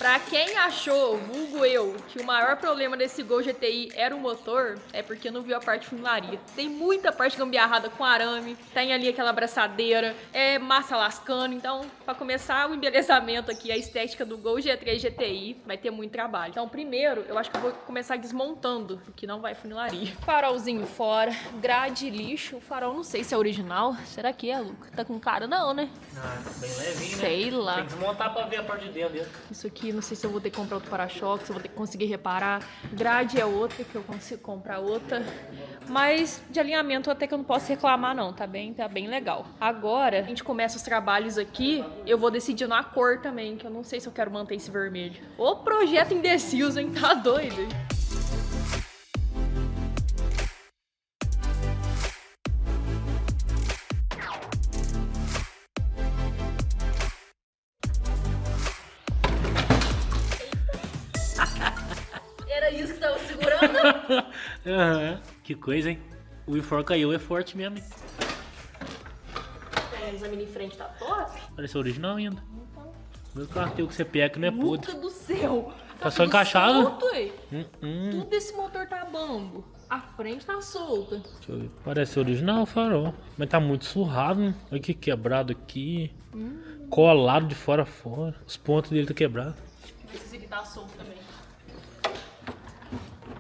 Pra quem achou, vulgo eu, que o maior problema desse Gol GTI era o motor, é porque não viu a parte de funilaria. Tem muita parte gambiarrada com arame, tem ali aquela abraçadeira, é massa lascando. Então, pra começar o embelezamento aqui, a estética do Gol G3 GTI, vai ter muito trabalho. Então, primeiro, eu acho que eu vou começar desmontando, porque não vai funilaria. Farolzinho fora, grade lixo. O farol não sei se é original. Será que é, Luca? Tá com cara não, né? Ah, bem levinho, né? Sei lá. Tem que desmontar pra ver a parte de dentro dele. Isso aqui, não sei se eu vou ter que comprar outro para-choque, se eu vou ter que conseguir reparar. Grade é outra, que eu consigo comprar outra. Mas de alinhamento até que eu não posso reclamar não, tá bem legal. Agora, a gente começa os trabalhos aqui, eu vou decidir na cor também, que eu não sei se eu quero manter esse vermelho. Ô projeto indeciso, hein? Tá doido, hein? Era isso que tava segurando? Aham. Que coisa, hein? O Infor caiu, é forte mesmo, hein? O exame em frente tá top? Parece original ainda. Meu cartão que você pega que não é podre. Luca do céu! Tá só tudo encaixado? solto, ué. Tudo desse motor tá bambo. A frente tá solta. Deixa eu ver. Parece original o farol. Mas tá muito surrado, né? Olha que quebrado aqui. Colado de fora a fora. Os pontos dele tá quebrados. Esse aqui tá solto também.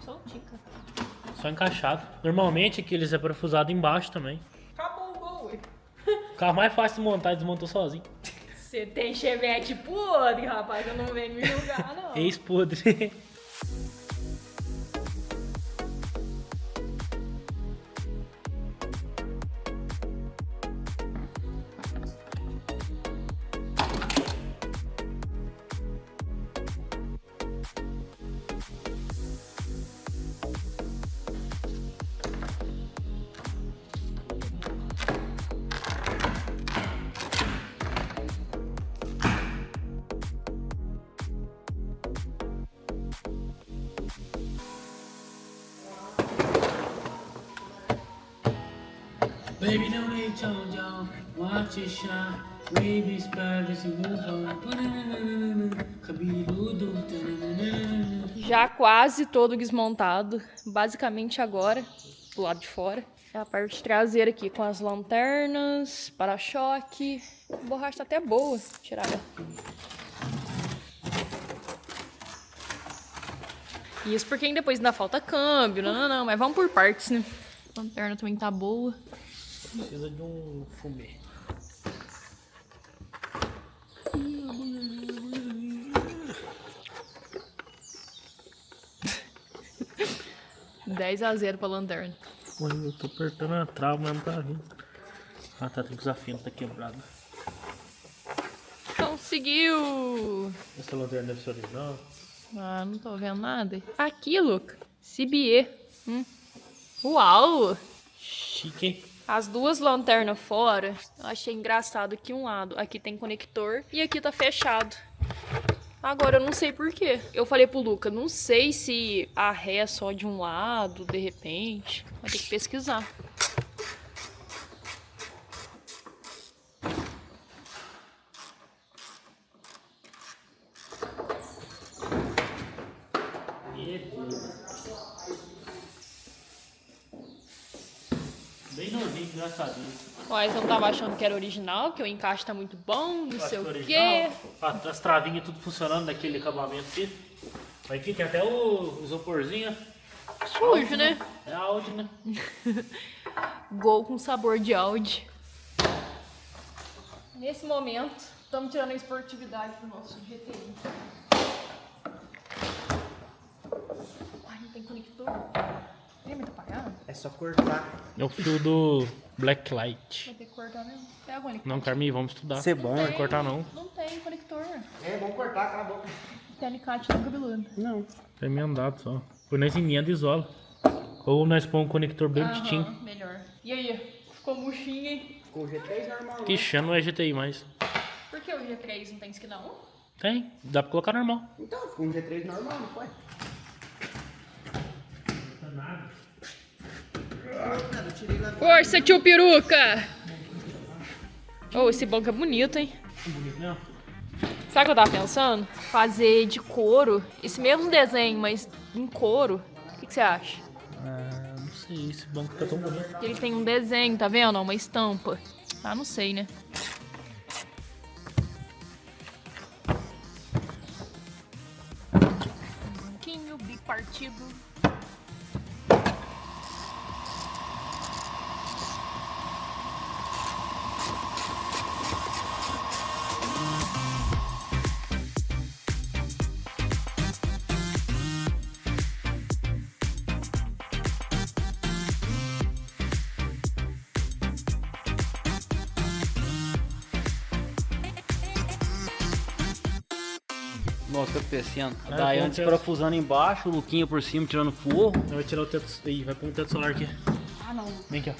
Soltinho, cara. Só encaixado. Normalmente aqueles é parafusado embaixo também. Acabou o gol, ué. O carro mais fácil de montar e desmontou sozinho. Você tem chevette podre, rapaz. Eu não venho me julgar, não. Ex-podre. Baby, don't need John, watch it shine. Baby, spiders e cabeludo. Já quase todo desmontado. Basicamente agora, do lado de fora. É a parte traseira aqui com as lanternas, para-choque. A borracha tá até boa. Vou tirar ela. Isso porque depois ainda falta câmbio. Não. Mas vamos por partes, né? A lanterna também tá boa. Precisa de um fumê. $10-0 pra lanterna. Ué, eu tô apertando a trava mesmo pra vir. Ah, tá, tem que usar fino, tá quebrado. Conseguiu! Essa lanterna deve ser original. Ah, não tô vendo nada. Aqui, Luca. CBE. Uau! Chique, hein? As duas lanternas fora, eu achei engraçado que um lado aqui tem conector e aqui tá fechado. Agora eu não sei por quê. Eu falei pro Luca, não sei se a ré é só de um lado, de repente. Vai ter que pesquisar. Bem novinho, engraçadinho. Mas eu não tava achando que era original, que o encaixe tá muito bom, não sei o quê. As travinhas tudo funcionando naquele acabamento aqui. Aqui tem até o isoporzinho. Sujo, né? É Audi, né? Gol com sabor de Audi. Nesse momento, estamos tirando a esportividade do nosso GTI. Ai, não tem conector. Tem muito apagado? É só cortar. É o fio do Blacklight. Vai ter que cortar mesmo. Pega o conector. Não, Carmi, vamos estudar. Ser bom, Não vai cortar não. Não tem conector. É, vamos cortar, cala a boca. Tem alicate no cabeludo. Não. É emendado só. Por nós emenda e isola. Ou nós põe um conector bem bonitinho. Aham, melhor. E aí? Ficou murchinho, hein? Com o G3 normal. Que chama não é GTI mais. Por que o G3 não tem esquina 1? Tem, dá pra colocar normal. Então, ficou um G3 normal, não foi? Força, tio Peruca! Oh, esse banco é bonito, hein? Bonito, né? Sabe o que eu tava pensando? Fazer de couro, esse mesmo desenho, mas em couro. O que você acha? Ah, não sei, esse banco tá tão bonito. Ele tem um desenho, tá vendo? Uma estampa. Ah, não sei, né? Banquinho bipartido. Nossa, tô pensando. Ah, Daí com antes teto. parafusando embaixo, o Luquinha por cima tirando forro. Vai tirar o teto. Aí, vai pôr um teto solar aqui. Ah, não. Vem aqui, ó.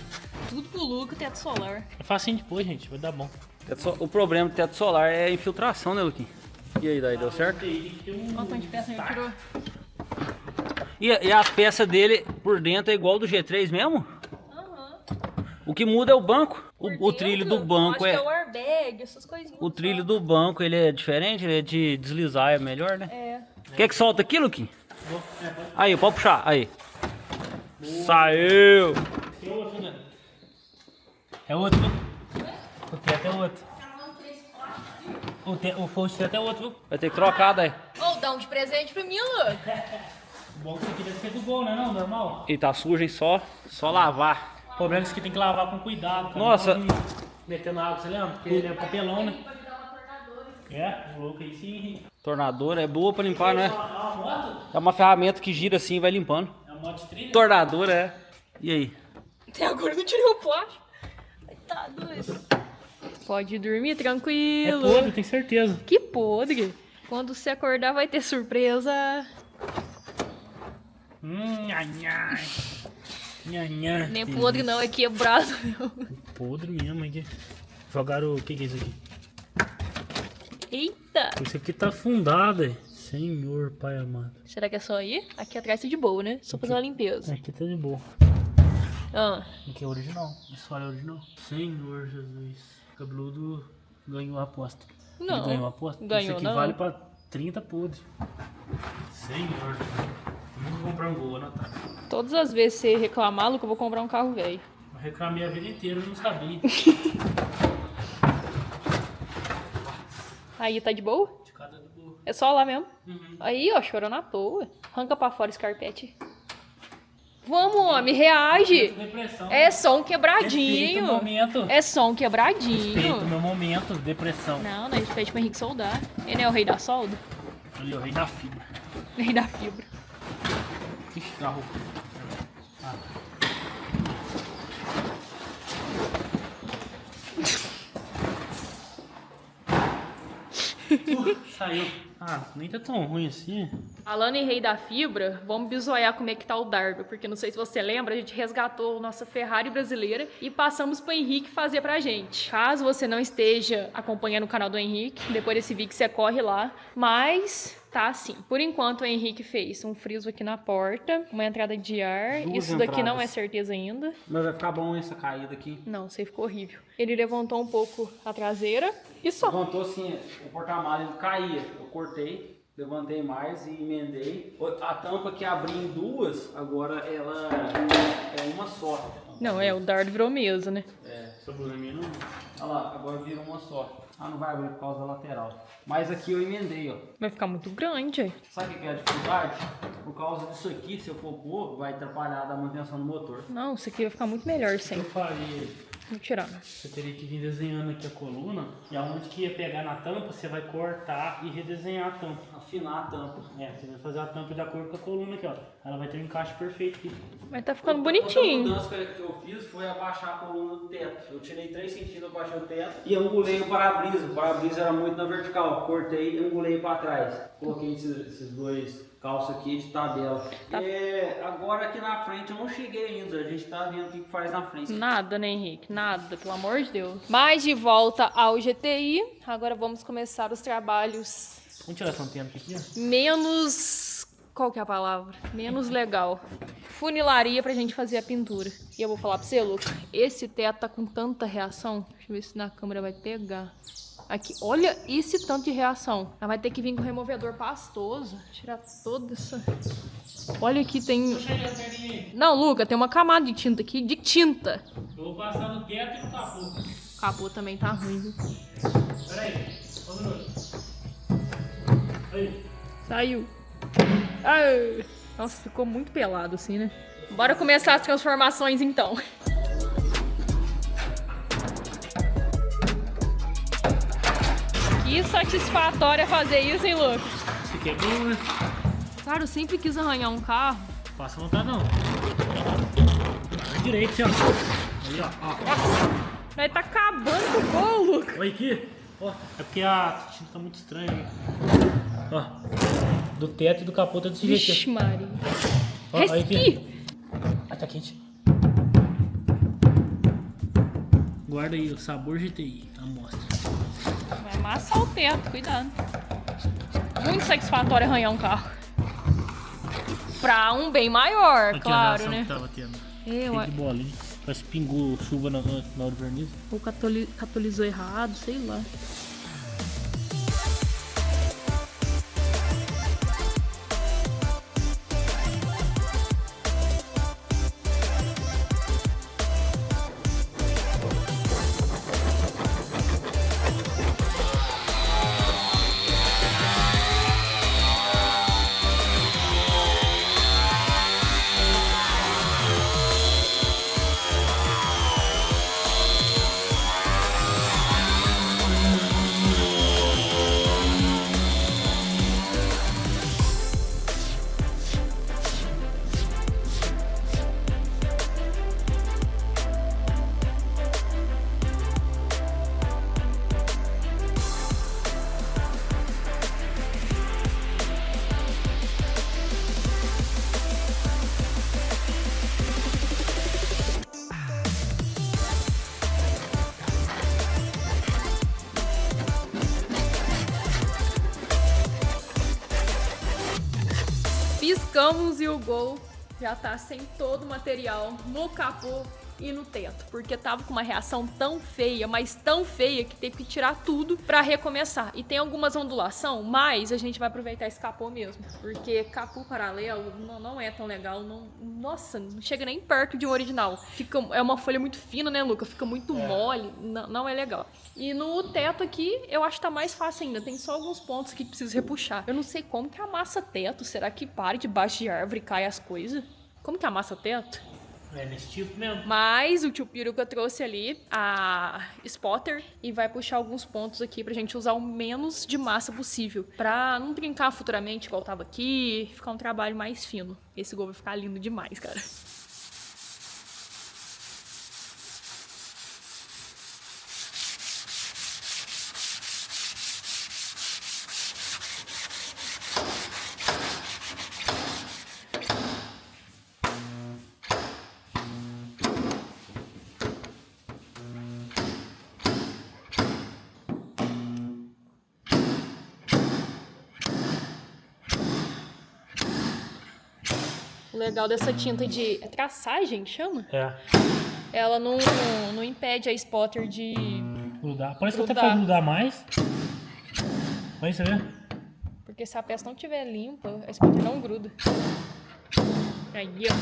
Tudo pro Luca, teto solar. É facinho depois, gente. Vai dar bom. O problema do teto solar é a infiltração, né, Luquinha? E aí, daí deu certo? Olha o tanto de peça que ele tirou. E as peças dele por dentro é igual do G3 mesmo? Aham. O que muda é o banco. Por O trilho do dentro, banco acho que é é. o airbag, essas coisinhas. O trilho do banco ele é diferente, ele é de deslizar, é melhor, né? É. Quer que solta aqui, Luquinha? Aí, pode puxar, aí. Saiu! Tem outro, né? É outro, viu? O teto é outro. O forro teto é outro, viu? Vai ter que trocar daí. Ô, dá um de presente pra mim, Luca. O bom que aqui deve ser do gol, né? Não, normal. E tá sujo, hein? Só lavar. O problema é que isso aqui tem que lavar com cuidado. Cara. Nossa. Não pode meter na água, você lembra? Porque ele é papelão, né? É, o louco aí sim. Tornadora é boa pra limpar, né? É uma moto? É uma ferramenta que gira assim e vai limpando. É uma moto de trilha? Tornadora, é. E aí? Até agora eu não tirei o plástico. Tá doido. Pode dormir É tranquilo. podre, tenho certeza. Que podre. Quando você acordar vai ter surpresa. Nhai, nhai. Nhai, nhai. Nem podre não, é quebrado. Podre mesmo aqui. Jogaram o que é isso aqui? Eita. Isso aqui tá afundado, hein? Senhor Pai amado. Será que é só ir? Aqui atrás tá de boa, né? Só fazer uma limpeza. Aqui tá de boa. Ah, Aqui é original. Isso é original. Senhor Jesus. O cabeludo ganhou a aposta. Não, Ele ganhou a aposta? ganhou, Isso aqui não. vale pra 30 podres. Senhor Jesus. Vamos comprar um gol, Natália. todas as vezes que você reclamar, Luca, eu vou comprar um carro velho. Eu reclamei a vida inteira, eu não sabia. Aí, tá de boa? De cada do gol. É só lá mesmo. Uhum. Aí, ó, chorando à toa. Arranca pra fora esse carpete. Vamos, homem, reage. Depressão. É só um Respeita o quebradinho. momento. É só um Respeita o quebradinho. meu momento, depressão. Não, não, a gente pede pro Henrique soldar. Ele é o rei da solda? Ele é o rei da fibra. Rei da fibra. Ixi, carro. Ah. Saiu. Ah, nem tá tão ruim assim. Falando em rei da fibra, vamos bisoiar como é que tá o Dardo, porque não sei se você lembra, a gente resgatou nossa Ferrari brasileira e passamos pro Henrique fazer pra gente. Caso você não esteja acompanhando o canal do Henrique, depois desse vídeo você corre lá, mas tá assim. Por enquanto o Henrique fez um friso aqui na porta, uma entrada de ar, Duas isso daqui não é entradas. certeza ainda. Mas vai ficar bom essa caída aqui. Não, isso aí ficou horrível. Ele levantou um pouco a traseira e só. Levantou assim, o porta-malas ele caía. Eu cortei, levantei mais e emendei. A tampa que abria em duas, agora ela é uma só. Não, o Dardo virou mesa, né? É. Sobrou na minha não? Olha lá, agora virou uma só. Ah, não vai abrir por causa da lateral. Mas aqui eu emendei, ó. Vai ficar muito grande, aí. Sabe o que é a dificuldade? Por causa disso aqui, se eu for pôr, vai atrapalhar da manutenção do motor. Não, isso aqui vai ficar muito melhor Eu sem. faria. Vou tirar. Você teria que vir desenhando aqui a coluna. E aonde que ia pegar na tampa, você vai cortar e redesenhar a tampa. Afinar a tampa. É, você vai fazer a tampa de acordo com a coluna aqui, ó. Ela vai ter um encaixe perfeito aqui. Mas tá ficando Outra bonitinho. mudança que eu fiz foi abaixar a coluna do teto. Eu tirei 3 centímetros, abaixei o teto e angulei o para-brisa. O para-brisa era muito na vertical. Cortei e angulei para trás. Coloquei esses dois calços aqui de tabela. Tá. Agora aqui na frente eu não cheguei ainda. A gente tá vendo o que faz na frente. Nada, né, Henrique? Nada, pelo amor de Deus. Mas de volta ao GTI, agora vamos começar os trabalhos Vamos tirar essa antena aqui, ó. menos... Qual que é a palavra? Menos legal. Funilaria pra gente fazer a pintura. E eu vou falar pra você, Luca, esse teto tá com tanta reação. Deixa eu ver se na câmera vai pegar. Aqui, olha esse tanto de reação. Ela vai ter que vir com removedor pastoso. Tirar toda essa... Olha aqui, tem... Não, Luca, tem uma camada de tinta aqui. De tinta. Eu vou passar no teto e no capô. O capô também tá ruim, viu? Peraí, um minuto. Aí. Saiu. Ai. Nossa, ficou muito pelado assim, né? Bora começar as transformações, então. Que satisfatório é fazer isso, hein, Lucas? Isso aqui é bom, né? Cara, eu sempre quis arranhar um carro. Passa vontade não. Vai direito, assim, ó. Aí, ó. Vai tá acabando com o gol, Lucas. Olha aqui. Ó, é porque a tinta tá muito estranha aí. Ó. Do teto e do capô tá desse jeito. Vixe, Maria. Ó, olha aqui. Respi. Ah, tá quente. Guarda aí o sabor GTI, amostra. Vai amassar o teto, cuidado. Muito satisfatório arranhar um carro. Pra um bem maior, Aqui claro, a reação né? que tava tendo. Eu, Cheio de bolinha. Parece que pingou chuva na hora do verniz. ou catalisou errado, sei lá. Piscamos e o Gol já tá sem todo o material no capô e no teto, porque tava com uma reação tão feia, mas tão feia que teve que tirar tudo pra recomeçar. E tem algumas ondulação, mas a gente vai aproveitar esse capô mesmo, porque capô paralelo não é tão legal, não, nossa, não chega nem perto de um original. É uma folha muito fina, né, Luca? Fica muito mole, não é legal. E no teto aqui, eu acho que tá mais fácil ainda, tem só alguns pontos que precisa repuxar. Eu não sei como que amassa teto, será que para debaixo de árvore e cai as coisas? Como que amassa teto? É nesse tipo mesmo. Mas o tio Piruca trouxe ali a spotter e vai puxar alguns pontos aqui pra gente usar o menos de massa possível. Pra não trincar futuramente igual tava aqui, ficar um trabalho mais fino. Esse gol vai ficar lindo demais, cara. O legal dessa tinta de traçagem, chama? É. Ela não impede a spotter de... Grudar. Parece que até Grudar. pode grudar mais. Olha isso, vê? Porque se a peça não estiver limpa, a spotter não gruda. Aí, ó.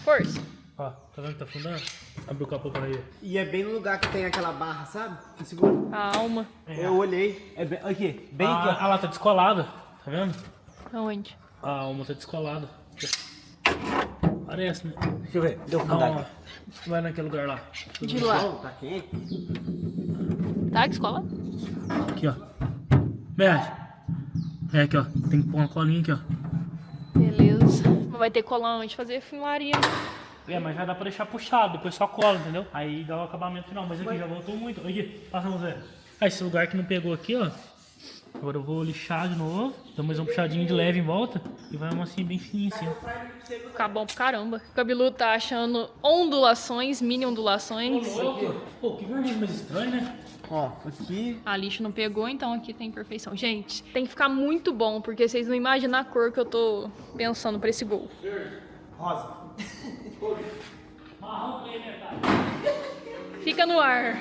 Força. Ó, tá vendo que tá afundando? Abre o capô para aí. E é bem no lugar que tem aquela barra, sabe? Que segura. A alma. Eu olhei. É bem, aqui, bem aqui, ó. Ah, lá, tá descolada. Tá vendo? Aonde? A alma tá descolada. Parece, né? Deixa eu ver. Deu Não, fundar ó. aqui. Vai naquele lugar lá. De lá. Bom, tá quente. Tá, que escola? Aqui, ó. Mexe. É aqui, ó. Tem que pôr uma colinha aqui, ó. Beleza. Vai ter colar antes de fazer funilaria. É, mas já dá pra deixar puxado, depois só cola, entendeu? Aí dá o acabamento final. Mas aqui já voltou muito. Aqui, passa a ver. Ah, esse lugar que não pegou aqui, ó. Agora eu vou lixar de novo. Dou mais um puxadinho de leve em volta. E vai uma assim bem fininha assim. Ficar bom pro caramba. O Cabeludo tá achando ondulações, mini ondulações. Pô, que verniz mais estranho, né? Ó, aqui. A lixa não pegou, então aqui tem perfeição. Gente, tem que ficar muito bom, porque vocês não imaginam a cor que eu tô pensando pra esse gol. Rosa. Marrom pra ele, tá? Fica no ar.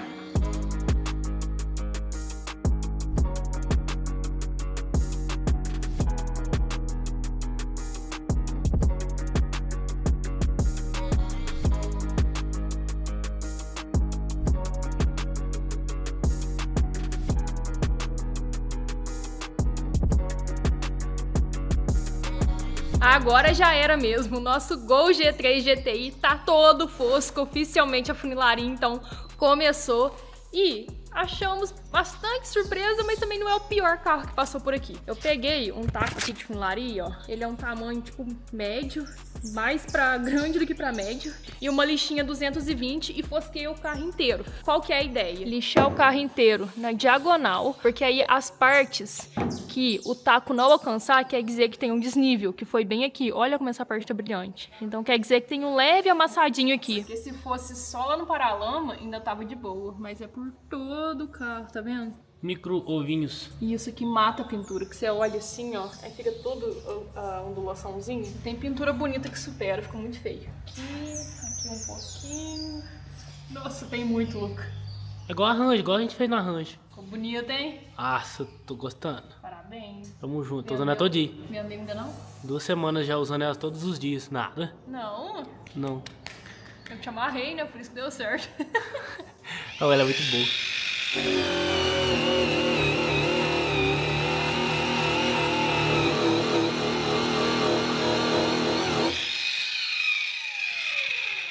Agora já era mesmo. O nosso Gol G3 GTI tá todo fosco. Oficialmente a funilaria, então, começou. E achamos bastante surpresa, mas também não é o pior carro que passou por aqui. Eu peguei um taco aqui de funilaria, ó. Ele é um tamanho, tipo, médio. Mais pra grande do que pra médio. E uma lixinha 220 e fosquei o carro inteiro. Qual que é a ideia? Lixar o carro inteiro na diagonal, porque aí as partes que o taco não alcançar, quer dizer que tem um desnível, que foi bem aqui. Olha como essa parte tá brilhante. Então quer dizer que tem um leve amassadinho aqui. Porque se fosse só lá no paralama, ainda tava de boa. Mas é por todo o carro, tá vendo? Micro ovinhos. E isso aqui mata a pintura, que você olha assim, ó, aí fica todo a ondulaçãozinho. Tem pintura bonita que supera, fica muito feio. Aqui um pouquinho. Nossa, tem muito look. É igual arranjo, igual a gente fez no arranjo. Ficou bonito, hein? Nossa, eu tô gostando. Parabéns. Tamo junto, tô usando ela todo dia. Minha amiga ainda não? 2 semanas já usando ela todos os dias. Nada. Não. Não. Eu te amarrei, né? Por isso que deu certo. Oh, ela é muito boa.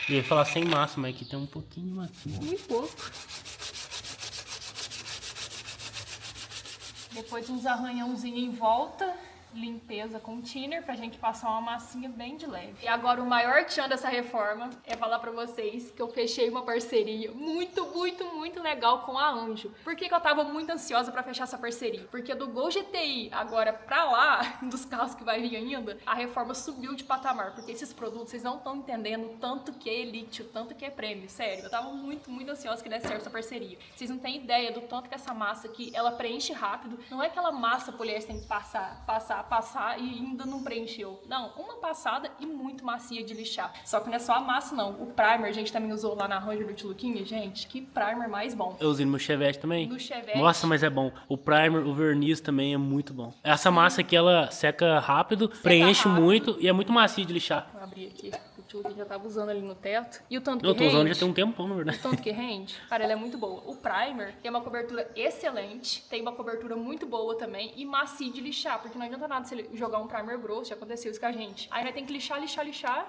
Eu ia falar sem massa, mas aqui tem um pouquinho de massa. Muito pouco. Depois uns arranhãozinhos em volta. Limpeza com thinner pra gente passar uma massinha bem de leve. E agora o maior tchan dessa reforma é falar pra vocês que eu fechei uma parceria muito legal com a Anjo. Por que eu tava muito ansiosa pra fechar essa parceria? Porque do Gol GTI agora pra lá, dos carros que vai vir ainda, a reforma subiu de patamar. Porque esses produtos, vocês não estão entendendo o tanto que é elite, o tanto que é prêmio. Sério, eu tava muito ansiosa que desse certo essa parceria. Vocês não têm ideia do tanto que essa massa aqui, ela preenche rápido. Não é aquela massa poliéster tem que passar e ainda não preencheu. Não, uma passada e muito macia de lixar. Só que não é só a massa, não. O primer, a gente também usou lá na Ranger do Tiluquinha. Gente, que primer mais bom. Eu usei no meu Chevette também. No Chevette. Nossa, mas é bom. O primer, o verniz também é muito bom. Essa massa aqui, ela seca rápido, preenche rápido. muito e é muito macia de lixar. Vou abrir aqui. O Tiluquinha já tava usando ali no teto. E o tanto que Eu tô usando já rende? tem um tempão, na verdade. O tanto que rende? Cara, ela é muito boa. O primer tem uma cobertura excelente, tem uma cobertura muito boa também e macio de lixar, porque não adianta nada você jogar um primer grosso, já aconteceu isso com a gente. Aí nós tem que lixar,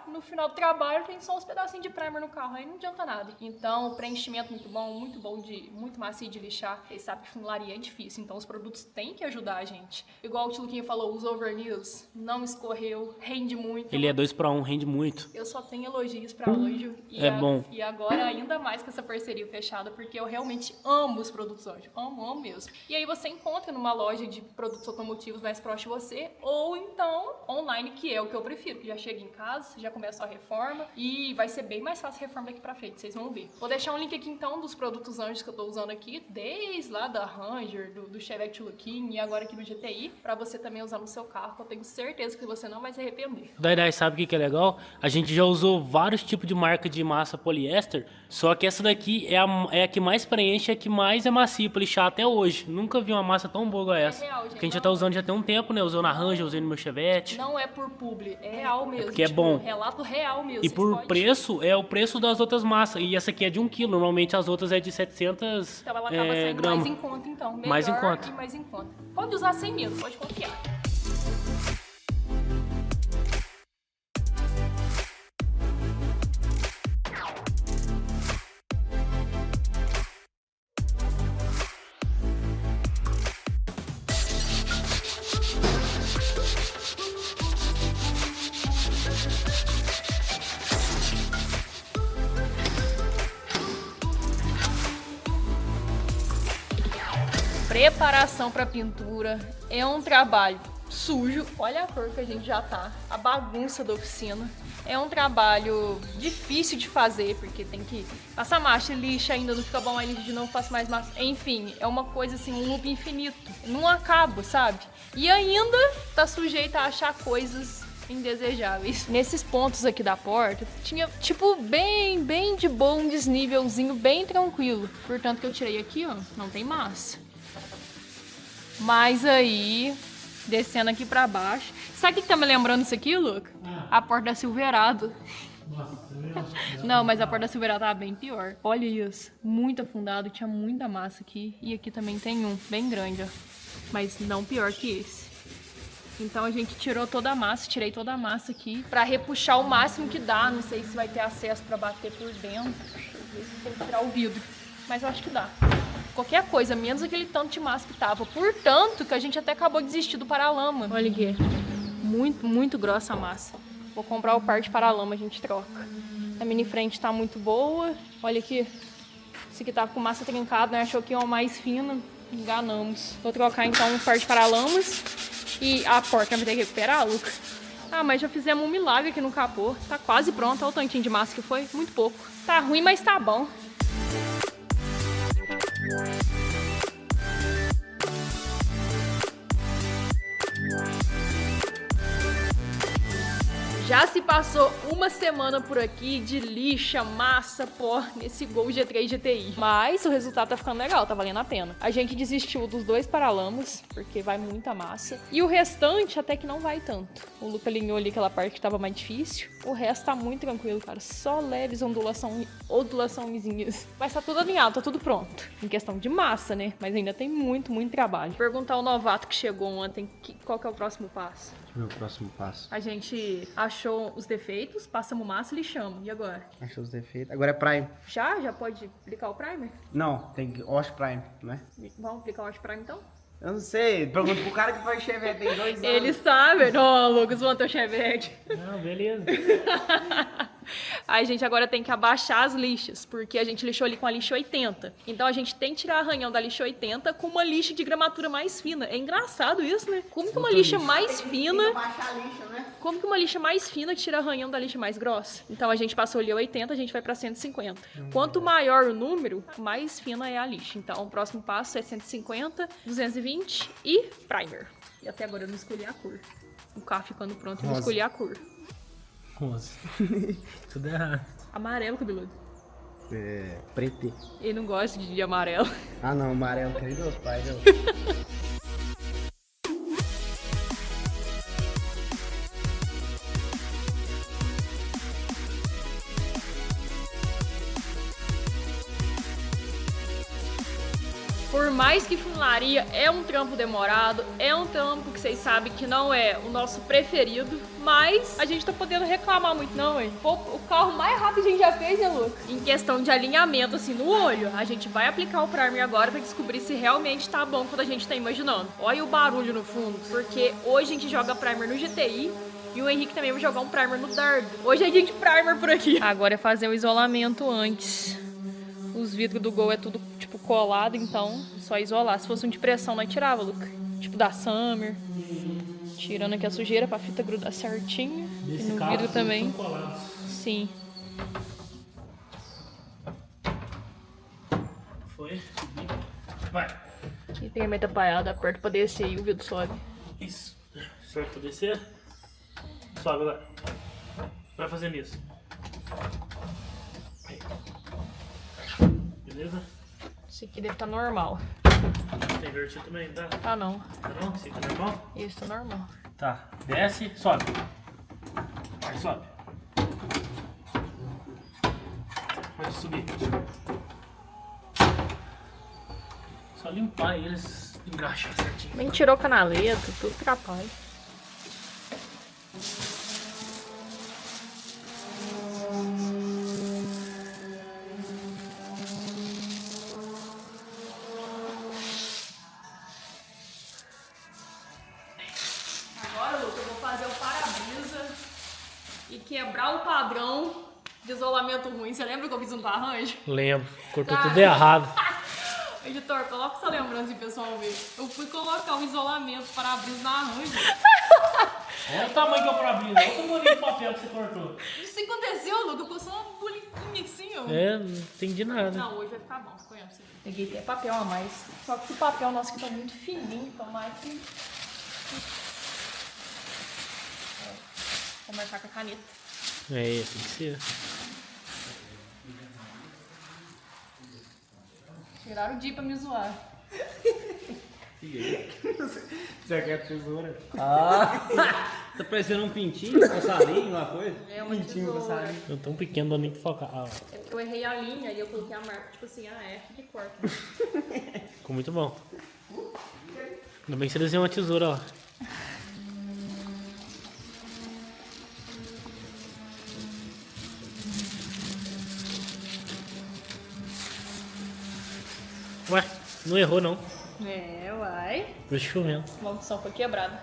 no final do trabalho tem só uns pedacinhos de primer no carro, aí não adianta nada. Então, o preenchimento muito macio de lixar. Vocês sabem que funilaria é difícil, então os produtos têm que ajudar a gente. Igual o Tiluquinho falou, usou verniz, não escorreu, rende muito. Ele é 2-1, rende muito. Eu só tenho elogios pra Anjo. É bom. E agora ainda mais com essa parceria fechada, porque eu realmente amo os produtos Anjo. Amo mesmo. E aí você encontra numa loja de produtos automotivos mais próximo de você, ou então online, que é o que eu prefiro, que já chega em casa, já começa a reforma e vai ser bem mais fácil a reforma daqui pra frente, vocês vão ver. Vou deixar um link aqui então dos produtos Anjos que eu tô usando aqui, desde lá da Ranger, do Chevette Tiluquinha e agora aqui no GTI, pra você também usar no seu carro, que eu tenho certeza que você não vai se arrepender. Daí sabe o que é legal? A gente já usou vários tipos de marca de massa poliéster, só que essa daqui é a que mais preenche, a que mais é macia pra lixar até hoje. Nunca vi uma massa tão boa igual essa. real, gente, que a gente já tá usando já tem um tempo, né? Usou na Ranger, usei no meu Chevette. Não é por publi, é real mesmo. porque é bom. Relato real mesmo. E vocês por podem- preço, é o preço das outras massas. E essa aqui é de 1 kg. Normalmente as outras é de 700 Então ela acaba saindo gramas. mais em conta, então. Melhor Mais em conta. E mais em conta. Pode usar sem medo, pode confiar. Preparação para pintura é um trabalho sujo. Olha a cor que a gente já tá, a bagunça da oficina. É um trabalho difícil de fazer, porque tem que passar massa, lixa ainda, não fica bom, aí lixa de novo, passa mais massa. Enfim, é uma coisa assim, um loop infinito. Não acaba, sabe? E ainda tá sujeito a achar coisas indesejáveis. Nesses pontos aqui da porta, tinha tipo bem de boa, um desnívelzinho bem tranquilo. Portanto que eu tirei aqui, ó, não tem massa. Mas aí, descendo aqui pra baixo... Sabe o que tá me lembrando isso aqui, Luca? A porta da Silverado. Não, mas a porta da Silverado tava bem pior. Olha isso, muito afundado, tinha muita massa aqui. E aqui também tem um, bem grande, ó. Mas não pior que esse. Então a gente tirou toda a massa, tirei toda a massa aqui pra repuxar o máximo que dá. Não sei se vai ter acesso pra bater por dentro. Deixa eu ver se tem que tirar o vidro. Mas eu acho que dá. Qualquer coisa, menos aquele tanto de massa que tava. Portanto, que a gente até acabou de desistir do paralama. Olha aqui. Muito, muito grossa a massa. Vou comprar o par de paralama, a gente troca. A mini frente tá muito boa. Olha aqui. Esse aqui tá com massa trincada, né? Achou que ia uma mais fina. Enganamos. Vou trocar então um par de paralamas. E a porca vai ter que recuperar, Luca. Ah, mas já fizemos um milagre aqui no capô. Tá quase pronto. Olha o tantinho de massa que foi. Muito pouco. Tá ruim, mas tá bom. Já se passou uma semana por aqui de lixa, massa, pó nesse Gol G3 GTI. Mas o resultado tá ficando legal, tá valendo a pena. A gente desistiu dos 2 paralamas, porque vai muita massa. E o restante até que não vai tanto. O Luca alinhou ali aquela parte que tava mais difícil. O resto tá muito tranquilo, cara. Só leves ondulaçõezinhas. Mas tá tudo alinhado, tá tudo pronto. Em questão de massa, né? Mas ainda tem muito, muito trabalho. Perguntar ao novato que chegou ontem qual que é o próximo passo. Meu próximo passo. A gente achou os defeitos, passamos massa e lixamos. E agora? Achou os defeitos. Agora é Prime. Já pode aplicar o primer? Não, tem que Wash Prime, né? Vamos aplicar o Wash Prime então? Eu não sei. Pergunta pro cara que faz Chevette tem 2 anos. Ele sabe. Não, Lucas, vamos ter o Chevette. Não, beleza. Aí a gente agora tem que abaixar as lixas, porque a gente lixou ali com a lixa 80. Então a gente tem que tirar arranhão da lixa 80 com uma lixa de gramatura mais fina. É engraçado isso, né? Como que uma lixa mais fina... Como que uma lixa mais fina tira arranhão da lixa mais grossa? Então a gente passou ali a 80, a gente vai pra 150. Quanto maior o número, mais fina é a lixa. Então o próximo passo é 150, 220 e primer. E até agora eu não escolhi a cor. O carro ficando pronto, eu não escolhi a cor. Rosa. Tudo errado. Amarelo, cabeludo. É, preto. Ele não gosta de amarelo. Ah não, amarelo, querido meus pais. Eu... Por mais que funilaria é um trampo demorado, é um trampo que vocês sabem que não é o nosso preferido, mas a gente tá podendo reclamar muito não, hein? O carro mais rápido a gente já fez, né, Lucas? Em questão de alinhamento, assim, no olho, a gente vai aplicar o primer agora pra descobrir se realmente tá bom quando a gente tá imaginando. Olha o barulho no fundo, porque hoje a gente joga primer no GTI, e o Henrique também vai jogar um primer no Dardo. Hoje a gente primer por aqui. Agora é fazer o isolamento antes. Os vidros do Gol é tudo, tipo, colado, então só isolar. Se fosse um de pressão, nós tirava, Luca. Tipo da Summer. Tirando aqui a sujeira pra fita grudar certinho. E no vidro também. Sim. Foi. Vai. E tem a meta apaiada, aperta pra descer e o vidro sobe. Isso. Certo pra descer. Sobe agora. Vai fazendo isso. Beleza? Esse aqui deve estar normal. Tá invertido também, tá? Tá não. Tá não? Esse aqui tá normal? Esse tá normal. Tá. Desce, sobe. Vai, sobe. Pode subir. Só limpar e eles engraxam certinho. Nem tirou canaleta, tudo atrapalha. Quebrar o padrão de isolamento ruim. Você lembra que eu fiz um arranjo? Lembro, cortou tudo errado. Editor, coloca essa lembrança aí, pessoal ver. Eu fui colocar um isolamento para-brisa na arranjo. Olha o tamanho que é o para-brisa, olha o tamanho do papel que você cortou. Isso aconteceu, Luca, ficou só uma bolinha assim, ó. É, não entendi nada. Não, hoje vai ficar bom, você conhece. Peguei até papel a mais. Só que o papel nosso aqui tá muito fininho, então mais que... Vou marcar com a caneta. É, tem que ser. Tiraram o dia pra me zoar. Você quer tesoura? Ah, tá parecendo um pintinho, um passarinho, uma coisa. É uma Pintinho, tesoura. passarinho. Eu tão pequeno, não dá nem pra focar. Ah, É porque eu errei a linha e eu coloquei a marca, tipo assim, F que corta. ficou muito bom. Ainda bem que você desenhou uma tesoura, ó. Ué, não errou não. É, uai. Fechou mesmo. Uma opção foi quebrada.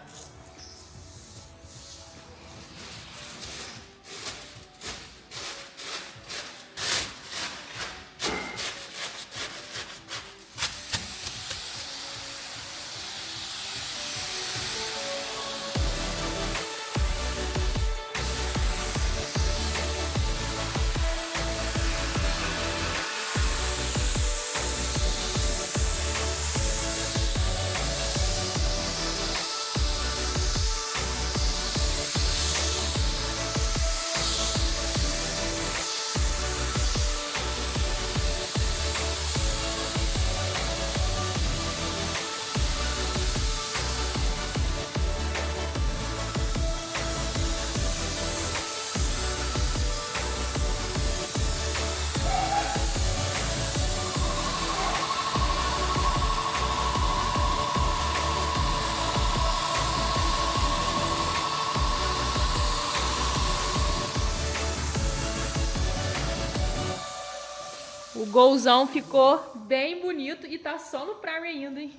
O golzão ficou bem bonito e tá só no primer ainda, hein?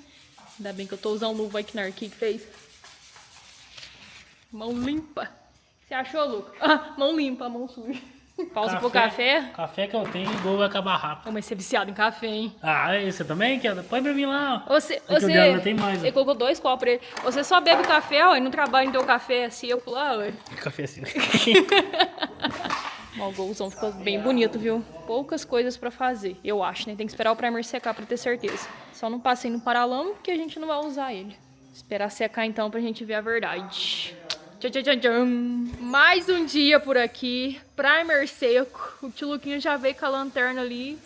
Ainda bem que eu tô usando luva aqui na Arqui que fez. Mão limpa. Você achou, Luca? Ah, mão limpa, mão suja. Pausa pro café. Café que eu tenho, o gol vai acabar rápido. Ô, mas você é viciado em café, hein? Ah, e você também quer? Põe pra mim lá. Ó. Você, É que o dela ainda tem mais, ó. ele colocou 2 copos pra ele. Você só bebe café, ó, e não trabalha em teu café seco lá, ó. Café assim. Ó, o golzão ficou bem bonito, viu? Poucas coisas pra fazer, eu acho, né? Tem que esperar o primer secar pra ter certeza. Só não passei no paralama porque a gente não vai usar ele. Esperar secar então pra gente ver a verdade. Tchau, tchau, tchau, tchau. Mais um dia por aqui, primer seco. O tio Luquinha já veio com a lanterna ali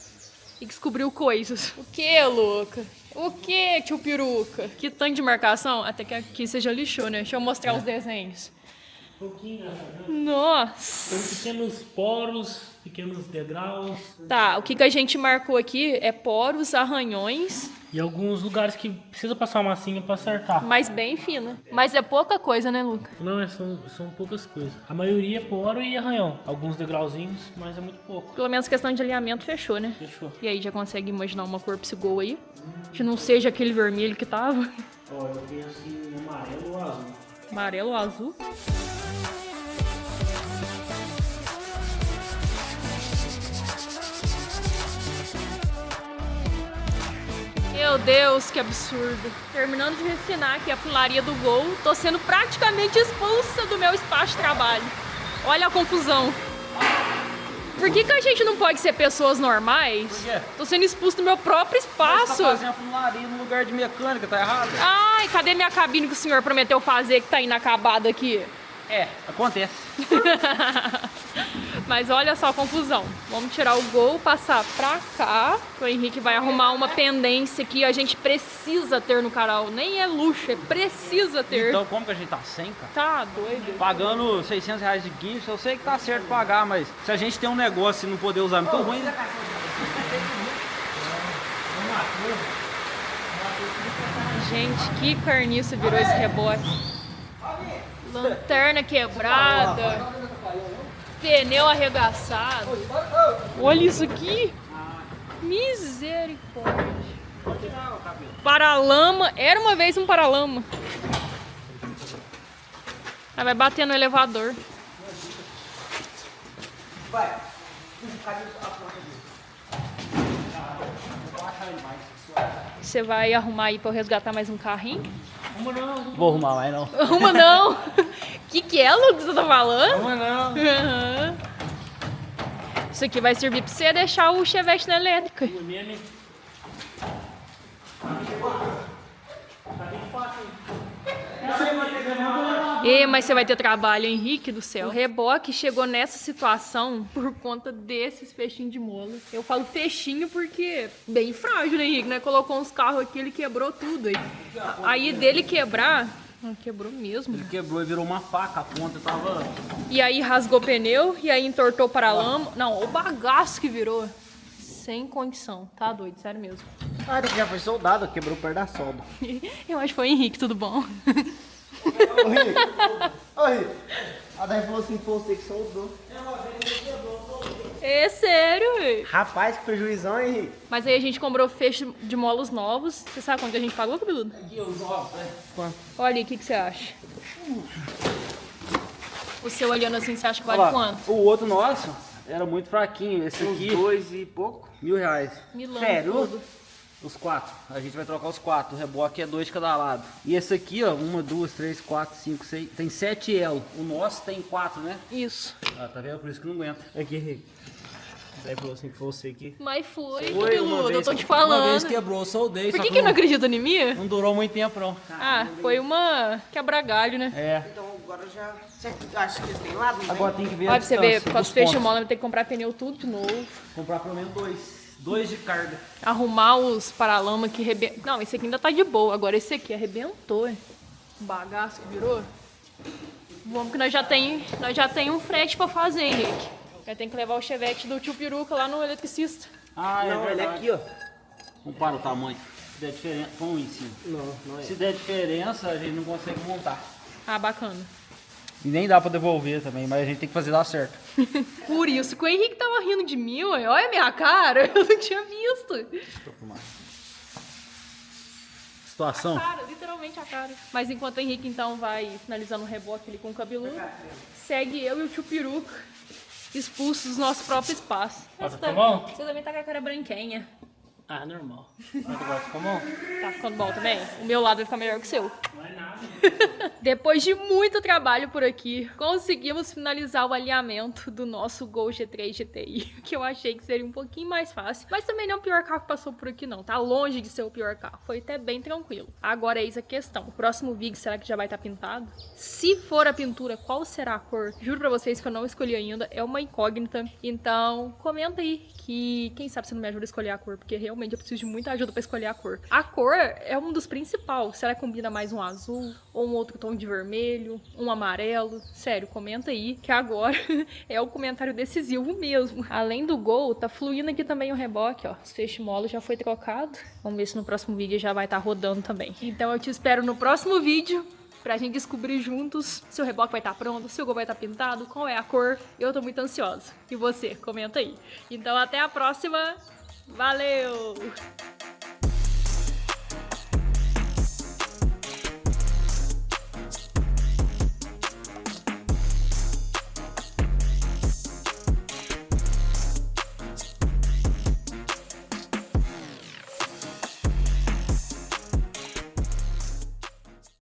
e descobriu coisas. O que, Luca? O que, tio Peruca? Que tanto de marcação? Até que aqui você já lixou, né? Deixa eu mostrar os desenhos. Pouquinho, Nossa! São pequenos poros, pequenos degraus. Tá, o que a gente marcou aqui é poros, arranhões, E alguns lugares que precisa passar uma massinha pra acertar. mas bem fina. Mas é pouca coisa, né, Luca? Não, são poucas coisas. A maioria é poro e arranhão. Alguns degrauzinhos, mas é muito pouco. Pelo menos questão de alinhamento fechou, né? Fechou. E aí, já consegue imaginar uma cor psigol aí? Que não seja aquele vermelho que tava. Ó, eu penso em amarelo ou azul. Amarelo ou azul. Meu Deus, que absurdo. Terminando de refinar aqui a funilaria do Gol, tô sendo praticamente expulsa do meu espaço de trabalho. Olha a confusão. Por que a gente não pode ser pessoas normais? Por quê? Tô sendo expulso do meu próprio espaço. Você tá fazendo funilaria no lugar de mecânica, tá errado? Ai, cadê minha cabine que o senhor prometeu fazer que tá inacabada aqui? É, acontece. Mas olha só a confusão. Vamos tirar o Gol, passar pra cá. O Henrique vai arrumar uma pendência que a gente precisa ter no canal. Nem é luxo, é precisa ter. Então como que a gente tá sem, cara? Tá doido. Pagando R$600 de guincho, eu sei que tá certo pagar, mas se a gente tem um negócio e não poder usar muito ruim, né? Gente, que carniça virou esse rebote. Lanterna quebrada. Pneu arregaçado. Olha isso aqui. Misericórdia. Paralama. Era uma vez um paralama. Aí vai bater no elevador. Você vai arrumar aí pra eu resgatar mais um carrinho? Vou arrumar mais não. Arruma não. Que é, Lucas, que você tá falando? Arruma não. Uhum. Isso aqui vai servir pra você deixar o Chevette na elétrica. O meme. Mas você vai ter trabalho, Henrique do céu. O reboque chegou nessa situação por conta desses fechinhos de mola. Eu falo fechinho porque bem frágil, né, Henrique? Né? Colocou uns carros aqui, ele quebrou tudo aí. Aí dele quebrar... quebrou mesmo. Ele quebrou e virou uma faca, a ponta tava... E aí rasgou o pneu, e aí entortou o paralama. Não, o bagaço que virou. Sem condição. Tá doido, sério mesmo. Ah, ele já foi soldado, quebrou perto da solda. Eu acho que foi o Henrique, tudo bom? Ô, Rico. Ô, Rico. A daí falou assim, pô, você que soldou. É sério, velho. Rapaz, que prejuizão, hein, Henrique? Mas aí a gente comprou feixe de molos novos. Você sabe quanto que a gente pagou, cabeludo? Aqui, os novos, né? Olha aí, o que você acha? O seu olhando assim, você acha que Olha vale lá, quanto? o outro nosso era muito fraquinho. Esse Uns aqui, 2 e pouco. R$1.000. Milão, Sério? tudo. Os 4. A gente vai trocar os 4. O reboque é 2 de cada lado. E esse aqui, ó, 1, 2, 3, 4, 5, 6. Tem 7 elo. O nosso tem 4, né? Isso. Ah, tá vendo? Por isso que não aguenta. Aqui, Henrique. Daí falou assim que foi você aqui. Mas foi, Uma cabeludo, eu tô te Uma falando. vez quebrou, eu soldei. Por só que não não, acredita em mim? não durou muito tempo, não. Ah, foi uma quebra-galho, né? É. Então agora já. Você acha que eles têm lado? Não Agora tem que ver a Olha pra você ver, distância com as dos fechas pontos. mola, vai ter que comprar pneu tudo de novo. Comprar pelo menos 2. 2 de carga. Arrumar os paralamas que arrebentou. Não, esse aqui ainda tá de boa. Agora esse aqui arrebentou, hein? O bagaço que virou. Vamos que nós já tem um frete pra fazer, Henrique. Já tem que levar o chevette do tio Peruca lá no eletricista. Ah, é Não, ele é verdade. aqui, ó. Compara o tamanho. Se der diferença, põe um em cima. Não é. Se der diferença, a gente não consegue montar. Ah, bacana. E nem dá pra devolver também, mas a gente tem que fazer dar certo. Por isso que o Henrique tava rindo de mim, ué. Olha a minha cara, eu não tinha visto. Situação? Cara, literalmente a cara. Mas enquanto o Henrique então vai finalizando o reboque ali com o cabeludo, segue eu e o tio Peruca expulsos do nosso próprio espaço. Tá bom? Você também tá com a cara branquinha. Ah, normal. Mas agora ficou bom? Tá ficando bom também? O meu lado vai ficar melhor que o seu. Não é nada. Depois de muito trabalho por aqui, conseguimos finalizar o alinhamento do nosso Gol G3 GTI, que eu achei que seria um pouquinho mais fácil, mas também não é o pior carro que passou por aqui não, tá longe de ser o pior carro, foi até bem tranquilo. Agora eis a questão, o próximo vídeo será que já vai estar pintado? Se for a pintura, qual será a cor? Juro pra vocês que eu não escolhi ainda, é uma incógnita, então comenta aí que quem sabe você não me ajuda a escolher a cor, porque realmente eu preciso de muita ajuda pra escolher a cor. A cor é um dos principais, será que combina mais um azul? Ou um outro tom de vermelho, um amarelo. Sério, comenta aí, que agora é o comentário decisivo mesmo. Além do Gol, tá fluindo aqui também o reboque, ó. Os feixe-mola já foi trocado. Vamos ver se no próximo vídeo já vai estar rodando também. Então eu te espero no próximo vídeo pra gente descobrir juntos se o reboque vai estar pronto, se o Gol vai estar pintado, qual é a cor. Eu tô muito ansiosa. E você? Comenta aí. Então até a próxima. Valeu!